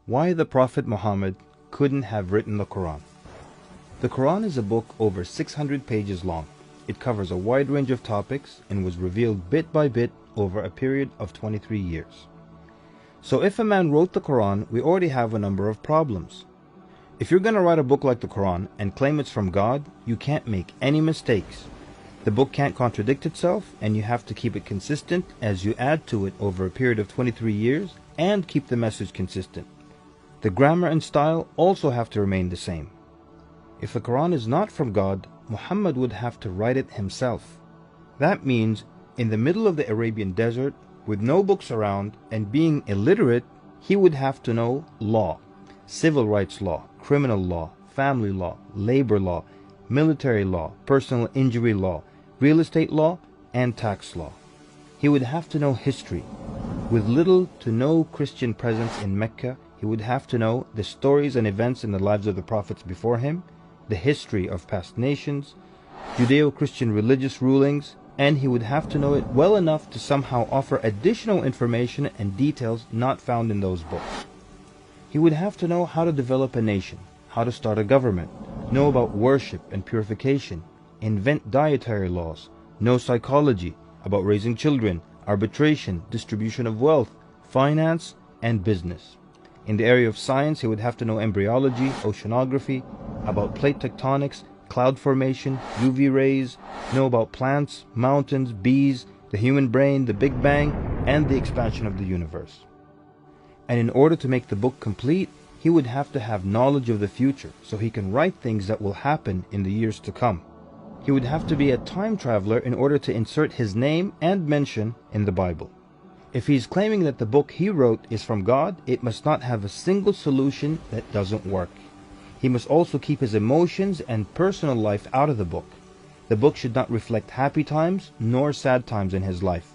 Why the Prophet Muhammad couldn't have written the Qur'an. The Qur'an is a book over 600 pages long. It covers a wide range of topics and was revealed bit by bit over a period of 23 years. So if a man wrote the Qur'an, we already have a number of problems. If you're going to write a book like the Qur'an and claim it's from God, you can't make any mistakes. The book can't contradict itself, and you have to keep it consistent as you add to it over a period of 23 years and keep the message consistent. The grammar and style also have to remain the same. If the Qur'an is not from God, Muhammad would have to write it himself. That means in the middle of the Arabian desert, with no books around and being illiterate, he would have to know law, civil rights law, criminal law, family law, labor law, military law, personal injury law, real estate law, and tax law. He would have to know history. With little to no Christian presence in Mecca, he would have to know the stories and events in the lives of the prophets before him, the history of past nations, Judeo-Christian religious rulings, and he would have to know it well enough to somehow offer additional information and details not found in those books. He would have to know how to develop a nation, how to start a government, know about worship and purification, invent dietary laws, know psychology, about raising children, arbitration, distribution of wealth, finance, and business. In the area of science, he would have to know embryology, oceanography, about plate tectonics, cloud formation, UV rays, know about plants, mountains, bees, the human brain, the Big Bang, and the expansion of the universe. And in order to make the book complete, he would have to have knowledge of the future so he can write things that will happen in the years to come. He would have to be a time traveler in order to insert his name and mention in the Bible. If he's claiming that the book he wrote is from God, it must not have a single solution that doesn't work. He must also keep his emotions and personal life out of the book. The book should not reflect happy times nor sad times in his life.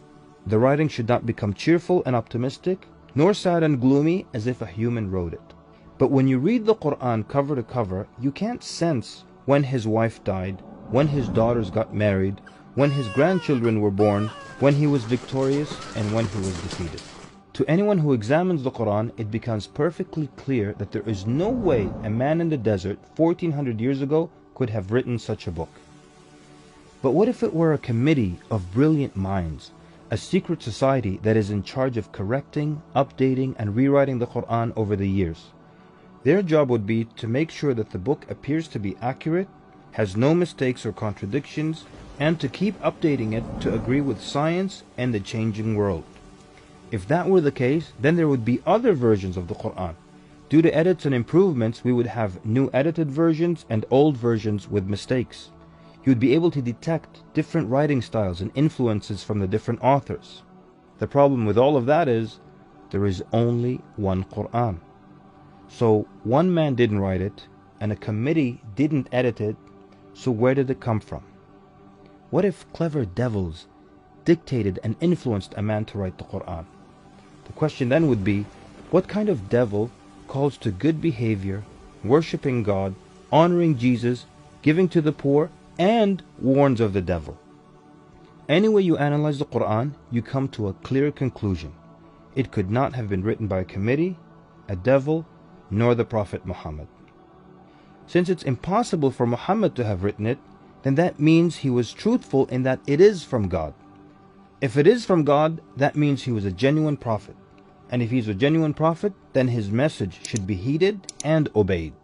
The writing should not become cheerful and optimistic, nor sad and gloomy as if a human wrote it. But when you read the Qur'an cover to cover, you can't sense when his wife died, when his daughters got married, when his grandchildren were born, when he was victorious, and when he was defeated. To anyone who examines the Qur'an, it becomes perfectly clear that there is no way a man in the desert 1400 years ago could have written such a book. But what if it were a committee of brilliant minds, a secret society that is in charge of correcting, updating, and rewriting the Qur'an over the years? Their job would be to make sure that the book appears to be accurate, has no mistakes or contradictions, and to keep updating it to agree with science and the changing world. If that were the case, then there would be other versions of the Qur'an. Due to edits and improvements, we would have new edited versions and old versions with mistakes. You would be able to detect different writing styles and influences from the different authors. The problem with all of that is, there is only one Qur'an. So one man didn't write it, and a committee didn't edit it, so where did it come from? What if clever devils dictated and influenced a man to write the Qur'an? The question then would be, what kind of devil calls to good behavior, worshipping God, honoring Jesus, giving to the poor, and warns of the devil? Any way you analyze the Qur'an, you come to a clear conclusion. It could not have been written by a committee, a devil, nor the Prophet Muhammad. Since it's impossible for Muhammad to have written it, then that means he was truthful in that it is from God. If it is from God, that means he was a genuine prophet. And if he's a genuine prophet, then his message should be heeded and obeyed.